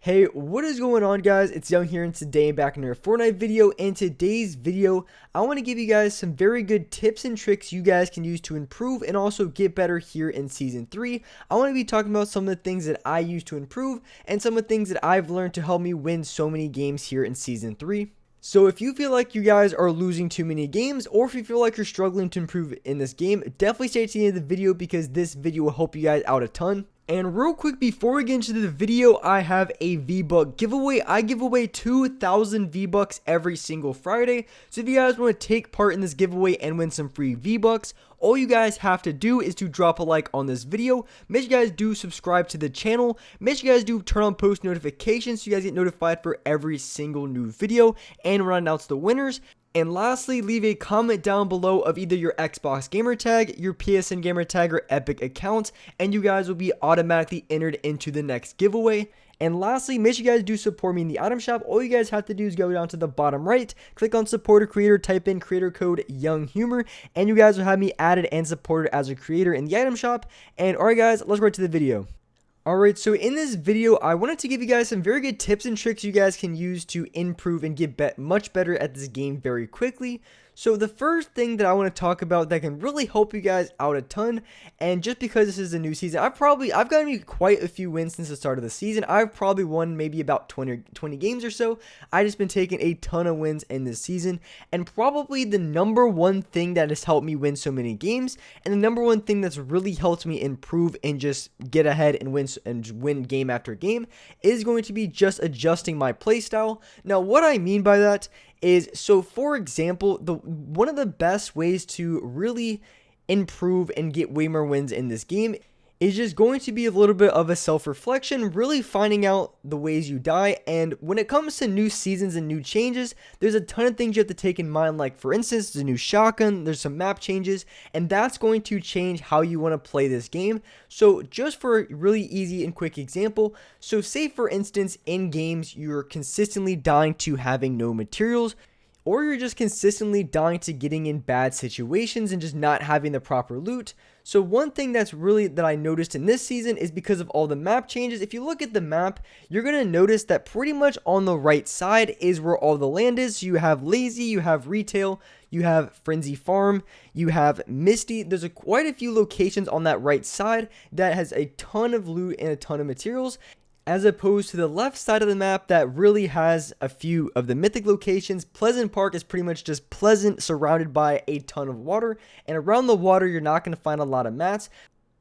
Hey, what is going on, guys? It's Young here, and today I'm back in another Fortnite video. In today's video, I want to give you guys some very good tips and tricks you guys can use to improve and also get better here in Season 3. I want to be talking about some of the things that I use to improve and some of the things that I've learned to help me win so many games here in Season 3. So if you feel like you guys are losing too many games, or if you feel like you're struggling to improve in this game, definitely stay to the end of the video because this video will help you guys out a ton. And real quick, before we get into the video, I have a V-Buck giveaway. I give away 2,000 V-Bucks every single Friday. So if you guys want to take part in this giveaway and win some free V-Bucks, all you guys have to do is to drop a like on this video. Make sure you guys do subscribe to the channel. Make sure you guys do turn on post notifications so you guys get notified for every single new video and when I announce the winners. And lastly, leave a comment down below of either your Xbox gamer tag, your PSN gamer tag, or Epic account, and you guys will be automatically entered into the next giveaway. And lastly, make sure you guys do support me in the item shop. All you guys have to do is go down to the bottom right, click on support a creator, type in creator code YoungHumor, and you guys will have me added and supported as a creator in the item shop. And alright guys, let's go to the video. Alright, so in this video, I wanted to give you guys some very good tips and tricks you guys can use to improve and get much better at this game very quickly. So the first thing that I want to talk about that can really help you guys out a ton, and just because this is a new season, I've gotten me quite a few wins since the start of the season. I've probably won maybe about 20 games or so. I've just been taking a ton of wins in this season, and probably the number one thing that has helped me win so many games, and the number one thing that's really helped me improve and just get ahead and win game after game is going to be just adjusting my playstyle. Now, what I mean by that is, so for example, one of the best ways to really improve and get way more wins in this game is just going to be a little bit of a self-reflection, really finding out the ways you die. And when it comes to new seasons and new changes, there's a ton of things you have to take in mind. Like, for instance, there's a new shotgun, there's some map changes, and that's going to change how you want to play this game. So just for a really easy and quick example, so say for instance in games you're consistently dying to having no materials, or you're just consistently dying to getting in bad situations and just not having the proper loot. So one thing that I noticed in this season is because of all the map changes. If you look at the map, you're going to notice that pretty much on the right side is where all the land is. So you have Lazy, you have Retail, you have Frenzy Farm, you have Misty. There's quite a few locations on that right side that has a ton of loot and a ton of materials, as opposed to the left side of the map that really has a few of the mythic locations. Pleasant Park is pretty much just pleasant, surrounded by a ton of water, and around the water you're not going to find a lot of mats.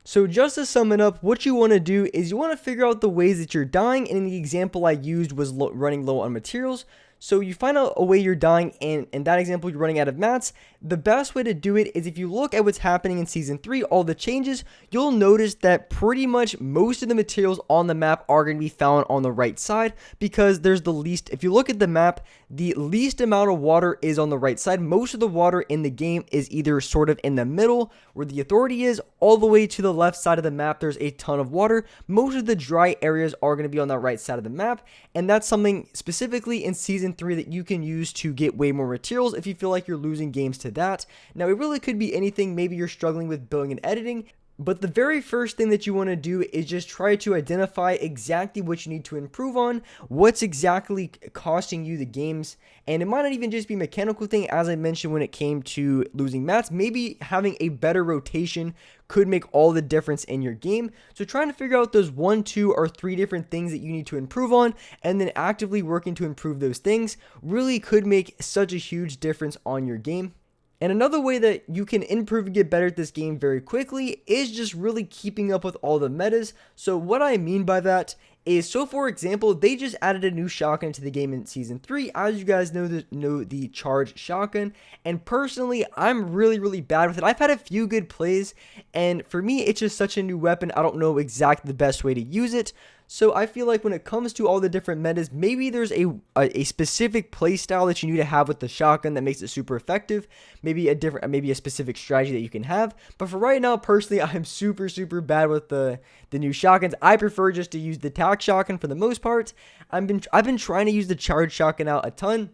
So just to sum it up, what you want to do is you want to figure out the ways that you're dying, and in the example I used was running low on materials. So you find out a way you're dying, and in that example you're running out of mats. The best way to do it is if you look at what's happening in Season 3, all the changes, you'll notice that pretty much most of the materials on the map are going to be found on the right side, because there's the least, if you look at the map, the least amount of water is on the right side. Most of the water in the game is either sort of in the middle where the authority is, all the way to the left side of the map there's a ton of water. Most of the dry areas are going to be on that right side of the map, and that's something specifically in Season 3 that you can use to get way more materials if you feel like you're losing games to that. Now, it really could be anything. Maybe you're struggling with building and editing, but the very first thing that you want to do is just try to identify exactly what you need to improve on, what's exactly costing you the games. And it might not even just be a mechanical thing, as I mentioned when it came to losing mats. Maybe having a better rotation could make all the difference in your game. So trying to figure out those 1, 2, or 3 different things that you need to improve on, and then actively working to improve those things, really could make such a huge difference on your game. And another way that you can improve and get better at this game very quickly is just really keeping up with all the metas. So what I mean by that is, so for example, they just added a new shotgun to the game in Season 3. As you guys know the charged shotgun, and personally I'm really bad with it. I've had a few good plays, and for me it's just such a new weapon. I don't know exactly the best way to use it. So I feel like when it comes to all the different metas, maybe there's a specific play style that you need to have with the shotgun that makes it super effective. Maybe a specific strategy that you can have. But for right now, personally, I'm super bad with the new shotguns. I prefer just to use the tac shotgun for the most part. I've been trying to use the charged shotgun out a ton,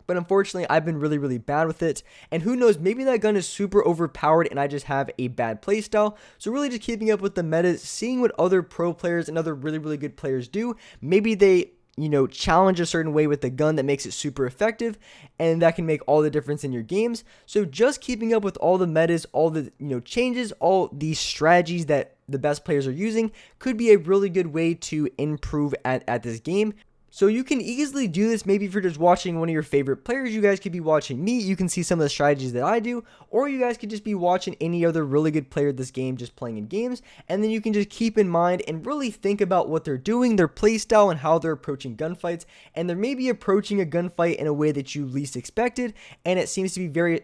But unfortunately, I've been really bad with it. And who knows, maybe that gun is super overpowered and I just have a bad playstyle. So really just keeping up with the meta, seeing what other pro players and other really good players do. Maybe they, challenge a certain way with the gun that makes it super effective, and that can make all the difference in your games. So just keeping up with all the metas, all the, changes, all these strategies that the best players are using could be a really good way to improve at this game. So you can easily do this. Maybe if you're just watching one of your favorite players, you guys could be watching me. You can see some of the strategies that I do, or you guys could just be watching any other really good player of this game just playing in games. And then you can just keep in mind and really think about what they're doing, their play style, and how they're approaching gunfights. And they're maybe approaching a gunfight in a way that you least expected, and it seems to be very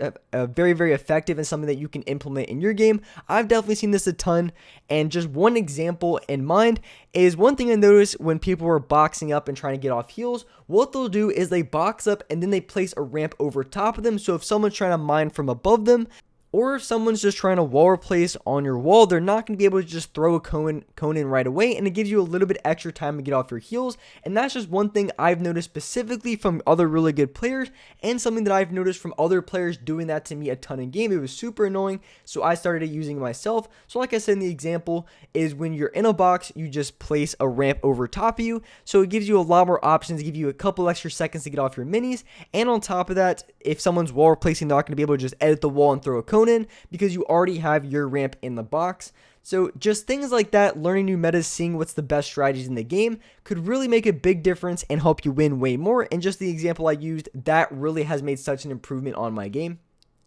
effective and something that you can implement in your game. I've definitely seen this a ton, and just one example in mind is one thing I noticed when people were boxing up and trying to get off heals. What they'll do is they box up and then they place a ramp over top of them. So if someone's trying to mine from above them, or if someone's just trying to wall replace on your wall, they're not going to be able to just throw a cone in right away, and it gives you a little bit extra time to get off your heels. And that's just one thing I've noticed specifically from other really good players, and something that I've noticed from other players doing that to me a ton in game. It was super annoying, so I started using it myself. So like I said in the example, is when you're in a box, you just place a ramp over top of you, so it gives you a lot more options, give you a couple extra seconds to get off your minis. And on top of that, if someone's wall replacing, they're not going to be able to just edit the wall and throw a cone in, because you already have your ramp in the box. So just things like that, learning new metas, seeing what's the best strategies in the game, could really make a big difference and help you win way more. And just the example I used, that really has made such an improvement on my game.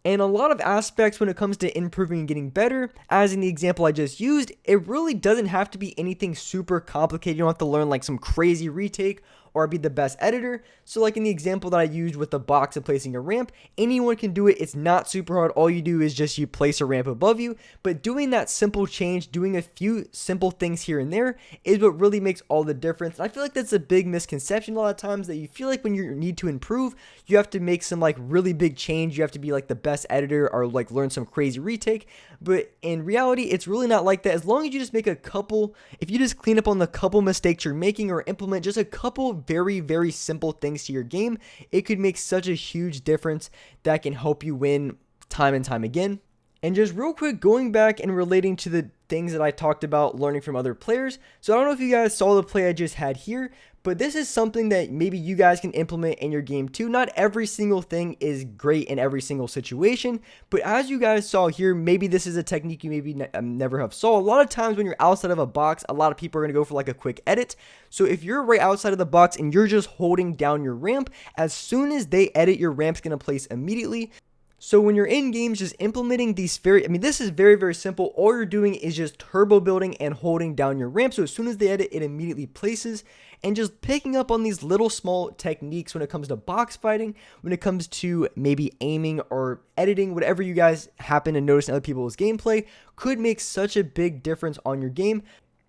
And a lot of aspects when it comes to improving and getting better, as in the example I just used, it really doesn't have to be anything super complicated. You don't have to learn like some crazy retake or be the best editor. So like in the example that I used with the box and placing a ramp, anyone can do it. It's not super hard. All you do is just you place a ramp above you. But doing that simple change, doing a few simple things here and there, is what really makes all the difference. And I feel like that's a big misconception a lot of times, that you feel like when you need to improve, you have to make some like really big change. You have to be like the best editor or like learn some crazy retake. But in reality, it's really not like that. As long as you just make a couple, if you just clean up on the couple mistakes you're making, or implement just a couple very simple things to your game, it could make such a huge difference that can help you win time and time again. And just real quick, going back and relating to the things that I talked about learning from other players. So I don't know if you guys saw the play I just had here, but this is something that maybe you guys can implement in your game too. Not every single thing is great in every single situation, but as you guys saw here, maybe this is a technique you maybe never have saw. A lot of times when you're outside of a box, a lot of people are going to go for like a quick edit. So if you're right outside of the box and you're just holding down your ramp, as soon as they edit, your ramp's going to place immediately. So when you're in games, just implementing these this is very simple. All you're doing is just turbo building and holding down your ramp. So as soon as they edit, it immediately places. And just picking up on these little small techniques when it comes to box fighting, when it comes to maybe aiming or editing, whatever you guys happen to notice in other people's gameplay, could make such a big difference on your game.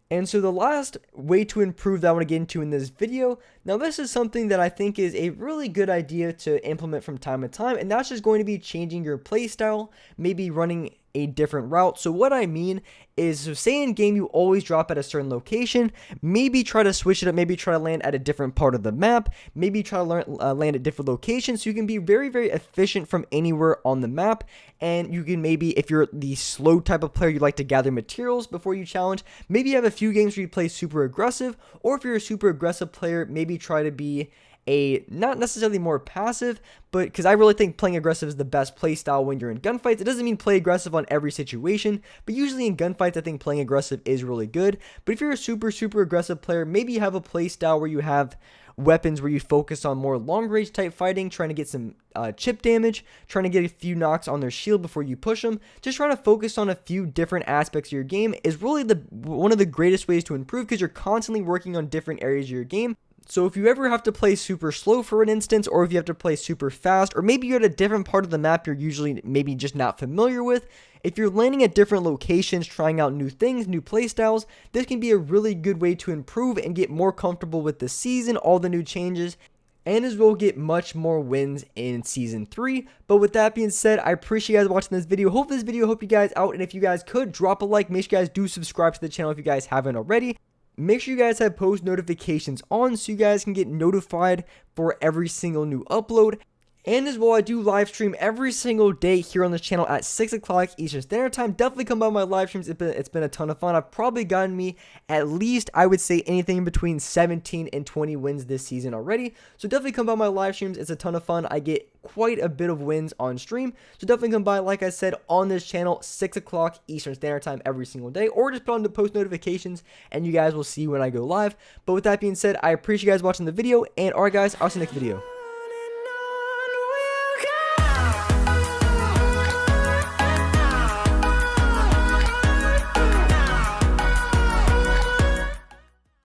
And so the last way to improve that I want to get into in this video, now this is something that I think is a really good idea to implement from time to time, and that's just going to be changing your playstyle, maybe running a different route. So what I mean is, so say in game you always drop at a certain location, maybe try to switch it up, maybe try to land at a different part of the map, maybe try to land at different locations, so you can be very efficient from anywhere on the map. And you can maybe, if you're the slow type of player, you like to gather materials before you challenge, maybe you have a few games where you play super aggressive, or if you're a super aggressive player, maybe try to be not necessarily more passive, but because I really think playing aggressive is the best play style when you're in gunfights. It doesn't mean play aggressive on every situation, but usually in gunfights I think playing aggressive is really good. But if you're a super aggressive player, maybe you have a play style where you have weapons where you focus on more long range type fighting, trying to get some chip damage, trying to get a few knocks on their shield before you push them. Just trying to focus on a few different aspects of your game is really one of the greatest ways to improve, because you're constantly working on different areas of your game. So if you ever have to play super slow for an instance, or if you have to play super fast, or maybe you're at a different part of the map you're usually maybe just not familiar with, if you're landing at different locations, trying out new things, new playstyles, this can be a really good way to improve and get more comfortable with the season, all the new changes, and as well get much more wins in Season 3. But with that being said, I appreciate you guys watching this video. Hope this video helped you guys out, and if you guys could, drop a like. Make sure you guys do subscribe to the channel if you guys haven't already. Make sure you guys have post notifications on so you guys can get notified for every single new upload. And as well, I do live stream every single day here on this channel at 6 o'clock Eastern Standard Time. Definitely come by my live streams. It's been a ton of fun. I've probably gotten me at least, I would say, anything between 17 and 20 wins this season already. So definitely come by my live streams. It's a ton of fun. I get quite a bit of wins on stream. So definitely come by, like I said, on this channel, 6 o'clock Eastern Standard Time every single day. Or just put on the post notifications and you guys will see when I go live. But with that being said, I appreciate you guys watching the video. And alright guys, I'll see you next video.